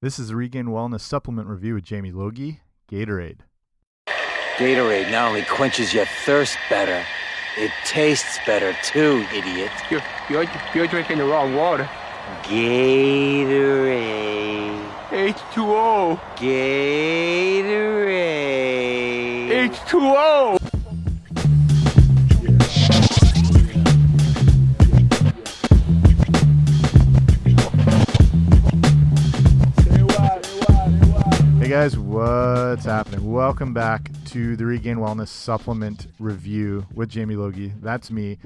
This is the Regained Wellness Supplement Review with Jamie Logie, Gatorade. Gatorade not only quenches your thirst better, it tastes better too, idiot. You're drinking the wrong water. Gatorade. H2O. Gatorade. H2O. Hey guys, what's happening? Welcome back to the Regained Wellness Supplement Review with Jamie Logie. That's me.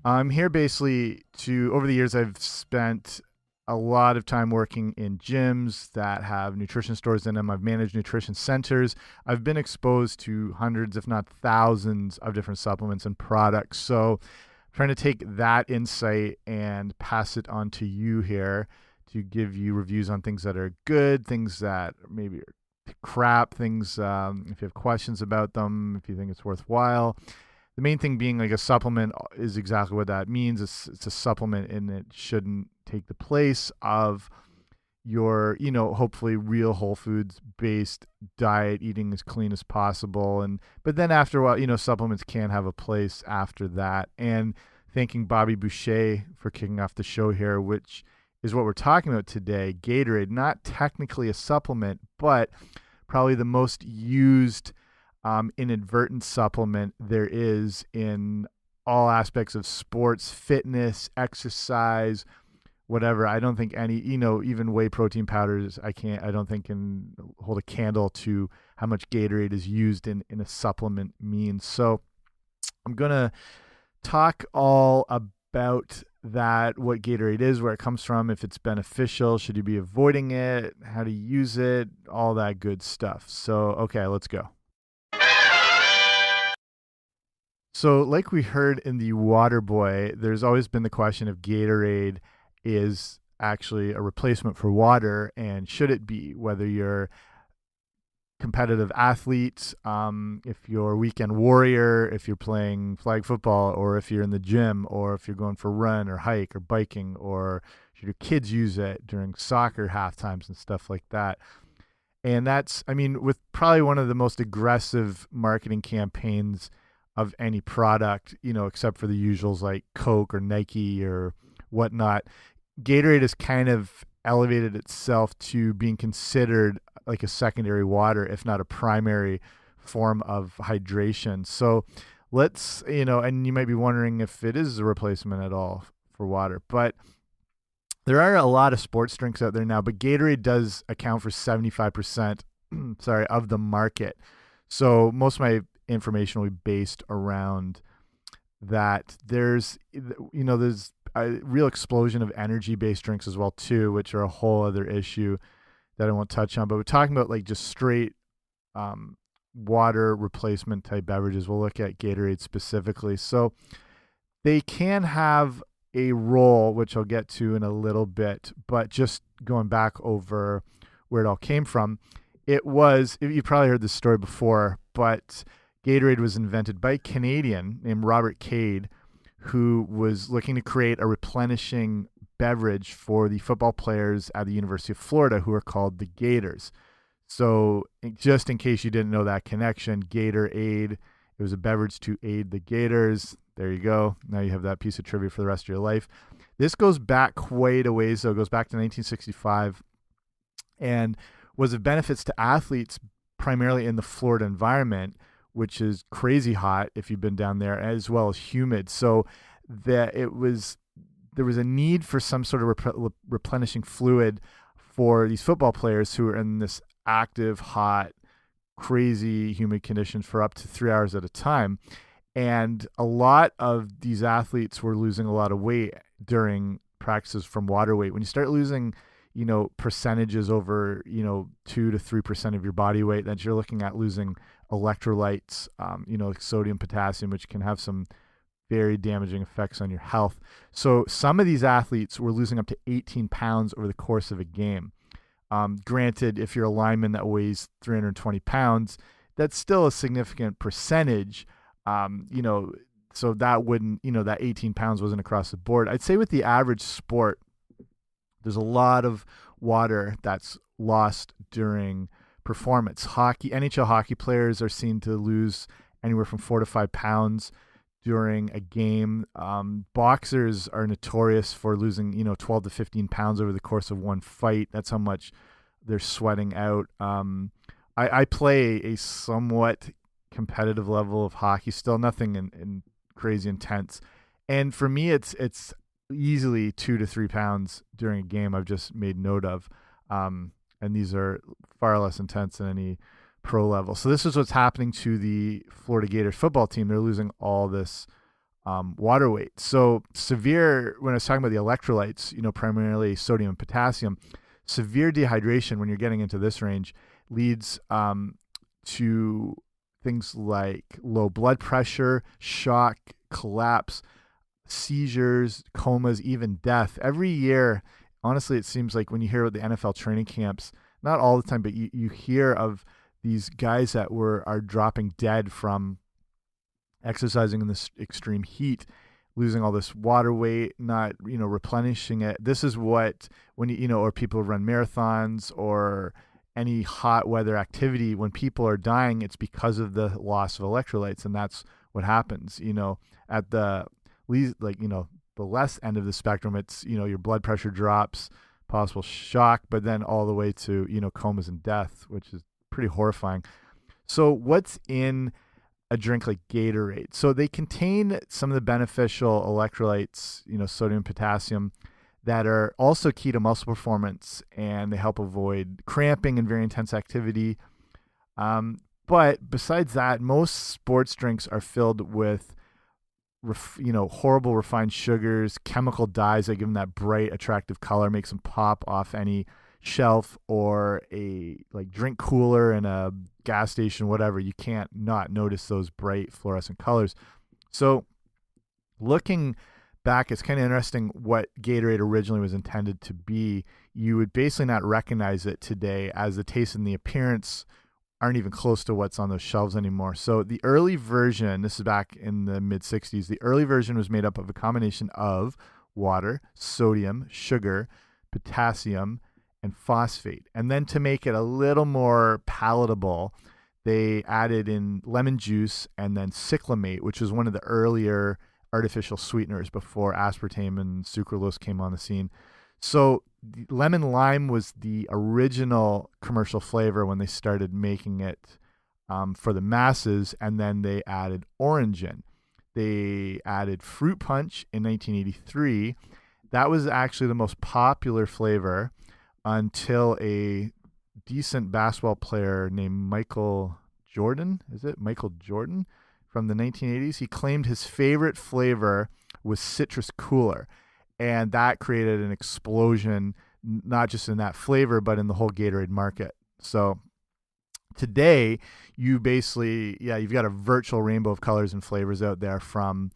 I'm here basically over the years, I've spent a lot of time working in gyms that have nutrition stores in them. I've managed nutrition centers. I've been exposed to hundreds, if not thousands, of different supplements and products. So I'm trying to take that insight and pass it on to you here to give you reviews on things that are good, things that maybe are crap, things if you have questions about them, if you think it's worthwhile. The main thing being, like, a supplement is exactly what that means. It's a supplement, and it shouldn't take the place of your, hopefully real whole foods based diet, eating as clean as possible. But then after a while, supplements can have a place after that. And thanking Bobby Boucher for kicking off the show here, which is what we're talking about today. Gatorade, not technically a supplement, but probably the most used inadvertent supplement there is in all aspects of sports, fitness, exercise, whatever. I don't think any, even whey protein powders, I don't think can hold a candle to how much Gatorade is used in a supplement means. So I'm going to talk all about that, what Gatorade is, where it comes from, if it's beneficial, should you be avoiding it, how to use it, all that good stuff. So, okay, let's go. So like we heard in the Water Boy, there's always been the question if Gatorade is actually a replacement for water, and should it be, whether you're competitive athletes, if you're a weekend warrior, if you're playing flag football, or if you're in the gym, or if you're going for a run or hike or biking, or should your kids use it during soccer half times and stuff like that. And that's, with probably one of the most aggressive marketing campaigns of any product, except for the usuals like Coke or Nike or whatnot, Gatorade has kind of elevated itself to being considered like a secondary water, if not a primary form of hydration. So let's, and you might be wondering if it is a replacement at all for water, but there are a lot of sports drinks out there now, but Gatorade does account for 75%, sorry, of the market. So most of my information will be based around that. There's a real explosion of energy-based drinks as well too, which are a whole other issue that I won't touch on. But we're talking about like just straight water replacement type beverages. We'll look at Gatorade specifically. So they can have a role, which I'll get to in a little bit, but just going back over where it all came from, you probably heard this story before, but Gatorade was invented by a Canadian named Robert Cade, who was looking to create a replenishing beverage for the football players at the University of Florida, who are called the Gators. So just in case you didn't know that connection, Gatorade, it was a beverage to aid the Gators. There you go. Now you have that piece of trivia for the rest of your life. This goes back quite a ways, though. It goes back to 1965 and was of benefits to athletes primarily in the Florida environment, which is crazy hot if you've been down there, as well as humid. So there was a need for some sort of replenishing fluid for these football players who are in this active, hot, crazy, humid conditions for up to 3 hours at a time. And a lot of these athletes were losing a lot of weight during practices from water weight. When you start losing, percentages over, 2 to 3% of your body weight, that you're looking at losing electrolytes, like sodium, potassium, which can have some very damaging effects on your health. So some of these athletes were losing up to 18 pounds over the course of a game. Granted, if you're a lineman that weighs 320 pounds, that's still a significant percentage, so that wouldn't, that 18 pounds wasn't across the board. I'd say with the average sport, there's a lot of water that's lost during performance. NHL hockey players are seen to lose anywhere from 4 to 5 pounds during a game. Boxers are notorious for losing, 12 to 15 pounds over the course of one fight. That's how much they're sweating out. I play a somewhat competitive level of hockey, still nothing in crazy intense. And for me, it's easily 2 to 3 pounds during a game I've just made note of. And these are far less intense than any pro level. So this is what's happening to the Florida Gators football team. They're losing all this water weight. So severe, when I was talking about the electrolytes, primarily sodium and potassium, severe dehydration when you're getting into this range leads to things like low blood pressure, shock, collapse, seizures, comas, even death. Every year, honestly, it seems like when you hear about the NFL training camps, not all the time, but you hear of these guys that are dropping dead from exercising in this extreme heat, losing all this water weight, not replenishing it. This is what when or people run marathons or any hot weather activity, when people are dying, it's because of the loss of electrolytes, and that's what happens. At the least, the less end of the spectrum, it's your blood pressure drops, possible shock, but then all the way to comas and death, which is pretty horrifying. So what's in a drink like Gatorade? So they contain some of the beneficial electrolytes, sodium, potassium, that are also key to muscle performance, and they help avoid cramping and very intense activity. But besides that, most sports drinks are filled with horrible refined sugars, chemical dyes that give them that bright, attractive color, makes them pop off any shelf or a drink cooler in a gas station, whatever. You can't not notice those bright fluorescent colors. So looking back, it's kind of interesting what Gatorade originally was intended to be. You would basically not recognize it today, as the taste and the appearance aren't even close to what's on those shelves anymore. So the early version, this is back in the mid 60s, the early version was made up of a combination of water, sodium, sugar, potassium, and phosphate. And then to make it a little more palatable, they added in lemon juice and then cyclamate, which was one of the earlier artificial sweeteners before aspartame and sucralose came on the scene. So lemon lime was the original commercial flavor when they started making it for the masses, and then they added orange in. They added fruit punch in 1983. That was actually the most popular flavor until a decent basketball player named Michael Jordan, from the 1980s, he claimed his favorite flavor was citrus cooler. And that created an explosion, not just in that flavor, but in the whole Gatorade market. So today, you basically, you've got a virtual rainbow of colors and flavors out there, from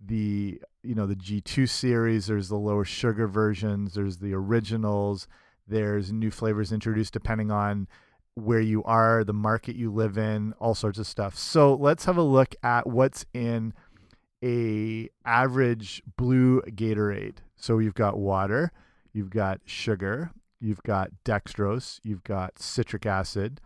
the, the G2 series. There's the lower sugar versions. There's the originals. There's new flavors introduced depending on where you are, the market you live in, all sorts of stuff. So let's have a look at what's in a average blue Gatorade. So you've got water, you've got sugar, you've got dextrose, you've got citric acid,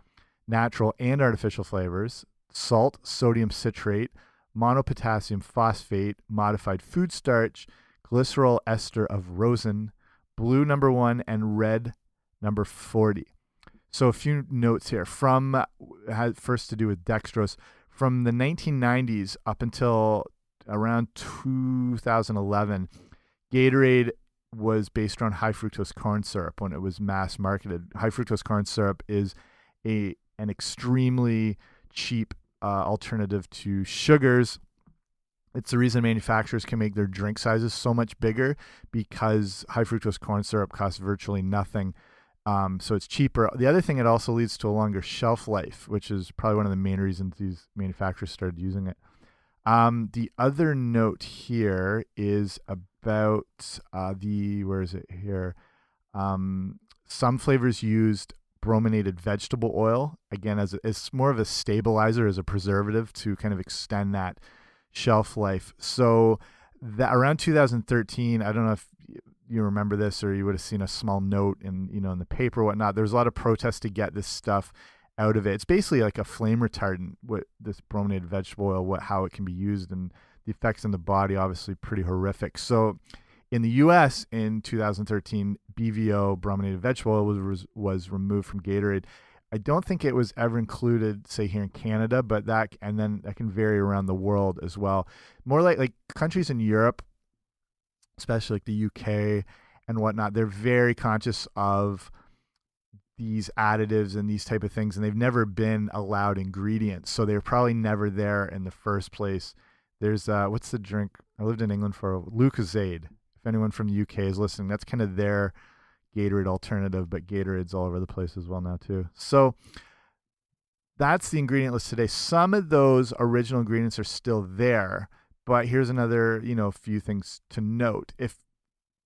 natural and artificial flavors, salt, sodium citrate, monopotassium phosphate, modified food starch, glycerol ester of rosin, blue number 1, and red number 40. So a few notes here had first to do with dextrose. From the 1990s up until around 2011, Gatorade was based on high fructose corn syrup when it was mass marketed. High fructose corn syrup is an extremely cheap alternative to sugars. It's the reason manufacturers can make their drink sizes so much bigger, because high fructose corn syrup costs virtually nothing. So it's cheaper. The other thing, it also leads to a longer shelf life, which is probably one of the main reasons these manufacturers started using it. The other note here is about where is it here? Some flavors used brominated vegetable oil, again, as more of a stabilizer, as a preservative to kind of extend that shelf life. So that around 2013, I don't know if you remember this, or you would have seen a small note in, in the paper or whatnot. There's a lot of protests to get this stuff out of it. It's basically like a flame retardant, what this brominated vegetable oil, how it can be used, and the effects in the body, obviously pretty horrific. So in the US in 2013, BVO, brominated vegetable oil, was removed from Gatorade. I don't think it was ever included, say, here in Canada, but that can vary around the world as well. More like countries in Europe, especially like the UK and whatnot, they're very conscious of these additives and these type of things, and they've never been allowed ingredients, so they're probably never there in the first place. There's what's the drink? I lived in England for Lucozade. If anyone from the UK is listening, that's kind of their Gatorade alternative, but Gatorade's all over the place as well now too. So that's the ingredient list today. Some of those original ingredients are still there, but here's another, few things to note. If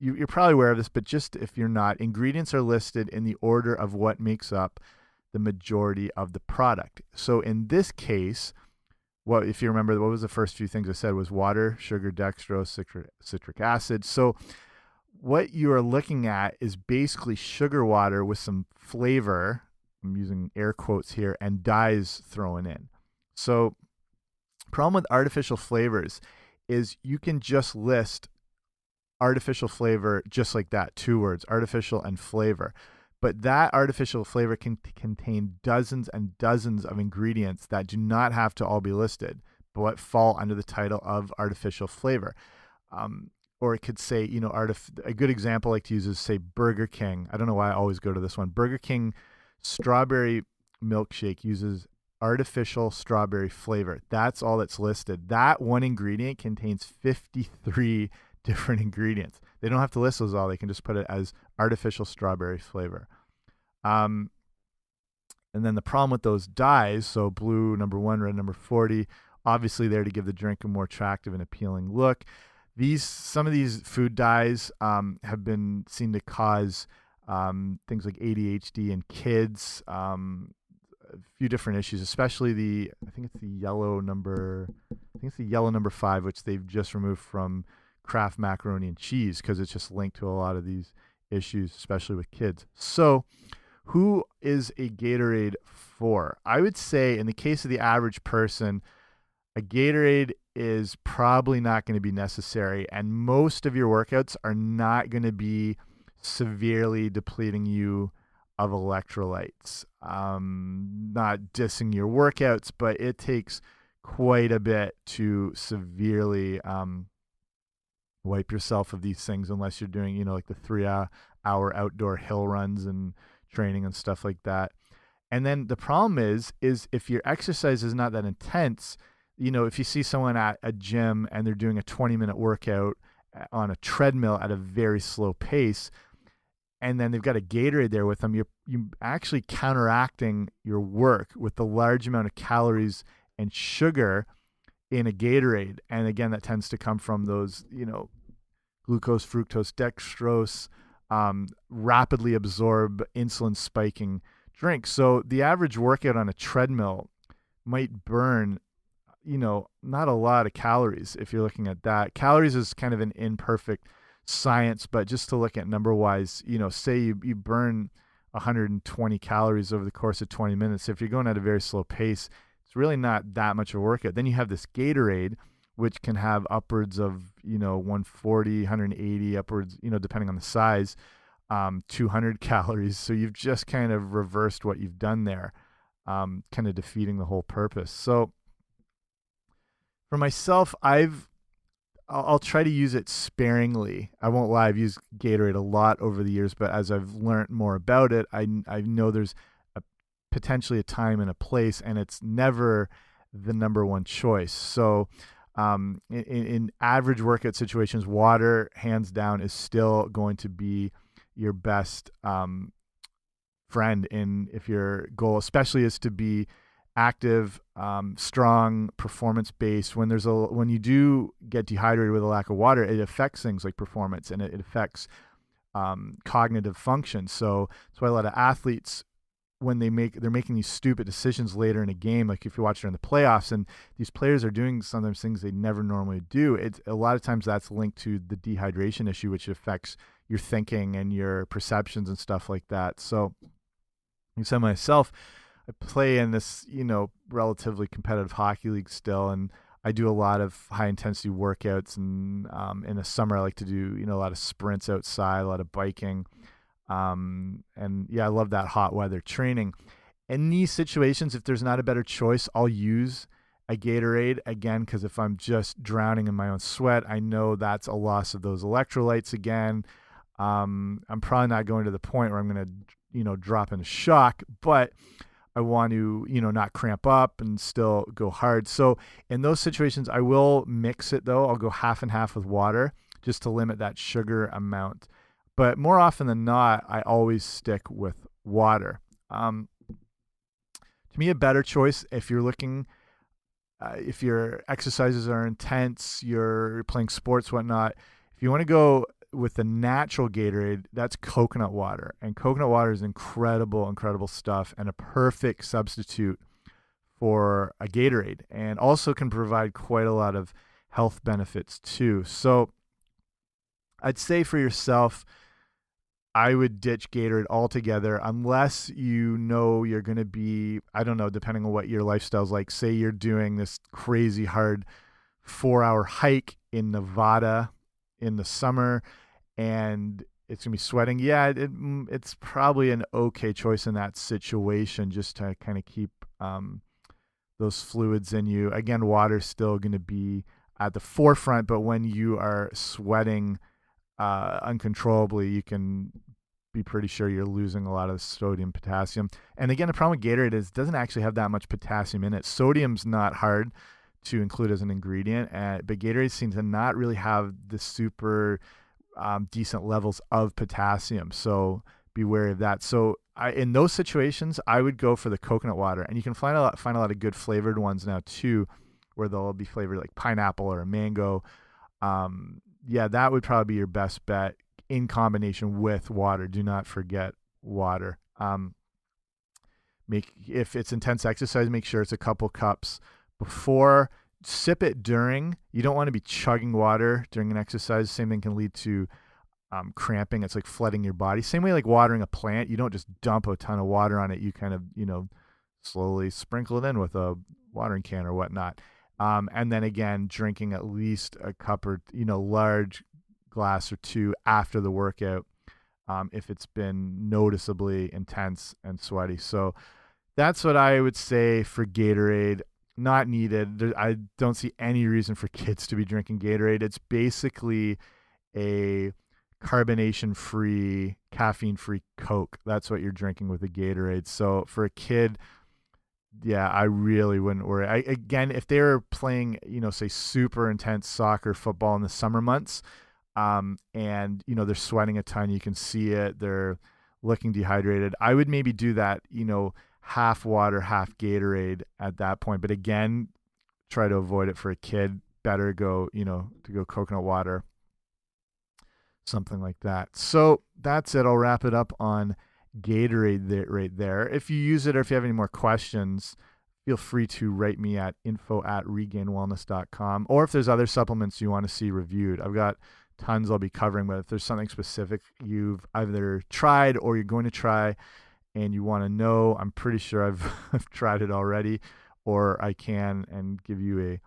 you're probably aware of this, but just if you're not, ingredients are listed in the order of what makes up the majority of the product. So in this case, if you remember, what was the first few things I said was water, sugar, dextrose, citric acid. So what you are looking at is basically sugar water with some flavor, I'm using air quotes here, and dyes thrown in. So problem with artificial flavors is you can just list artificial flavor just like that, 2 words, artificial and flavor. But that artificial flavor can contain dozens and dozens of ingredients that do not have to all be listed, but fall under the title of artificial flavor. Or it could say, a good example I like to use is, say, Burger King. I don't know why I always go to this one. Burger King strawberry milkshake uses artificial strawberry flavor. That's all that's listed. That one ingredient contains 53 different ingredients. They don't have to list those all. They can just put it as artificial strawberry flavor. And then the problem with those dyes, so blue number 1, red number 40, obviously there to give the drink a more attractive and appealing look. Some of these food dyes have been seen to cause things like ADHD in kids, a few different issues, especially I think it's the yellow number 5, which they've just removed from Kraft macaroni and cheese because it's just linked to a lot of these issues, especially with kids. So who is a Gatorade for? I would say in the case of the average person, a Gatorade is probably not going to be necessary, and most of your workouts are not going to be severely depleting you of electrolytes. Not dissing your workouts, but it takes quite a bit to severely wipe yourself of these things unless you're doing, like the 3-hour outdoor hill runs and training and stuff like that. And then the problem is if your exercise is not that intense, if you see someone at a gym and they're doing a 20-minute workout on a treadmill at a very slow pace, and then they've got a Gatorade there with them, you're actually counteracting your work with the large amount of calories and sugar in a Gatorade. And again, that tends to come from those, glucose, fructose, dextrose, rapidly absorb insulin spiking drinks. So the average workout on a treadmill might burn, not a lot of calories if you're looking at that. Calories is kind of an imperfect science, but just to look at number wise, say you burn 120 calories over the course of 20 minutes. If you're going at a very slow pace, it's really not that much of a workout. Then you have this Gatorade, which can have upwards of, 140, 180, upwards, depending on the size, 200 calories. So you've just kind of reversed what you've done there, kind of defeating the whole purpose. So for myself, I'll try to use it sparingly. I won't lie, I've used Gatorade a lot over the years, but as I've learned more about it, I know there's potentially a time and a place, and it's never the number one choice. So in average workout situations, water, hands down, is still going to be your best friend if your goal especially is to be active, strong, performance-based. When you do get dehydrated with a lack of water, it affects things like performance, and it affects cognitive function. So that's why a lot of athletes when they're making these stupid decisions later in a game, like if you watch during the playoffs, and these players are doing sometimes things they never normally do. It's a lot of times that's linked to the dehydration issue, which affects your thinking and your perceptions and stuff like that. So, like I said, myself, I play in this, relatively competitive hockey league still, and I do a lot of high intensity workouts. And in the summer, I like to do, a lot of sprints outside, a lot of biking. And yeah, I love that hot weather training. In these situations, if there's not a better choice, I'll use a Gatorade again, because if I'm just drowning in my own sweat, I know that's a loss of those electrolytes again. I'm probably not going to the point where I'm going to, drop into shock, but I want to, not cramp up and still go hard. So in those situations, I will mix it though. I'll go half and half with water just to limit that sugar amount. But more often than not, I always stick with water. To me, a better choice if you're looking, if your exercises are intense, you're playing sports, whatnot, if you want to go with the natural Gatorade, that's coconut water. And coconut water is incredible, incredible stuff and a perfect substitute for a Gatorade, and also can provide quite a lot of health benefits too. So I'd say for yourself, I would ditch Gatorade altogether unless you know you're going to be, I don't know, depending on what your lifestyle's like. Say you're doing this crazy hard 4-hour hike in Nevada in the summer and it's going to be sweating. Yeah, it's probably an okay choice in that situation, just to kind of keep those fluids in you. Again, water's still going to be at the forefront, but when you are sweating uncontrollably, you can be pretty sure you're losing a lot of sodium, potassium. And again, the problem with Gatorade is it doesn't actually have that much potassium in it. Sodium's not hard to include as an ingredient, but Gatorade seems to not really have the super decent levels of potassium. So be wary of that. So in those situations, I would go for the coconut water, and you can find a lot of good flavored ones now too, where they'll be flavored like pineapple or a mango. Yeah, that would probably be your best bet in combination with water. Do not forget water. If it's intense exercise, make sure it's a couple cups before. Sip it during. You don't want to be chugging water during an exercise. Same thing can lead to cramping. It's like flooding your body. Same way like watering a plant. You don't just dump a ton of water on it. You kind of, slowly sprinkle it in with a watering can or whatnot. And then again, drinking at least a cup or, large glass or two after the workout, if it's been noticeably intense and sweaty. So that's what I would say for Gatorade. Not needed. I don't see any reason for kids to be drinking Gatorade. It's basically a carbonation-free, caffeine-free Coke. That's what you're drinking with a Gatorade. So for a kid, yeah, I really wouldn't worry. Again, if they were playing, say super intense soccer, football in the summer months, and they're sweating a ton, you can see it, they're looking dehydrated, I would maybe do that, half water, half Gatorade at that point. But again, try to avoid it for a kid. Better go, to go coconut water, something like that. So that's it. I'll wrap it up on Gatorade right there. If you use it or if you have any more questions, feel free to write me at info@regainedwellness.com. Or if there's other supplements you want to see reviewed, I've got tons I'll be covering, but if there's something specific you've either tried or you're going to try and you want to know, I'm pretty sure I've tried it already, or I can and give you a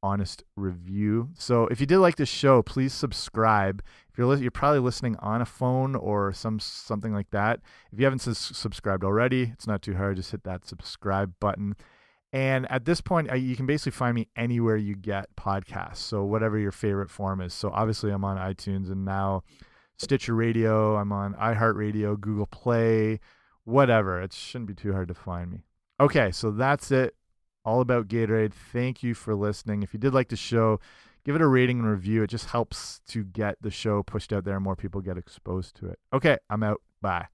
honest review. So if you did like this show, please subscribe. If you're probably listening on a phone or something like that. If you haven't subscribed already, it's not too hard. Just hit that subscribe button. And at this point, you can basically find me anywhere you get podcasts. So whatever your favorite form is. So obviously I'm on iTunes and now Stitcher Radio. I'm on iHeartRadio, Google Play, whatever. It shouldn't be too hard to find me. Okay, so that's it. All about Gatorade. Thank you for listening. If you did like the show, give it a rating and review. It just helps to get the show pushed out there and more people get exposed to it. Okay, I'm out. Bye.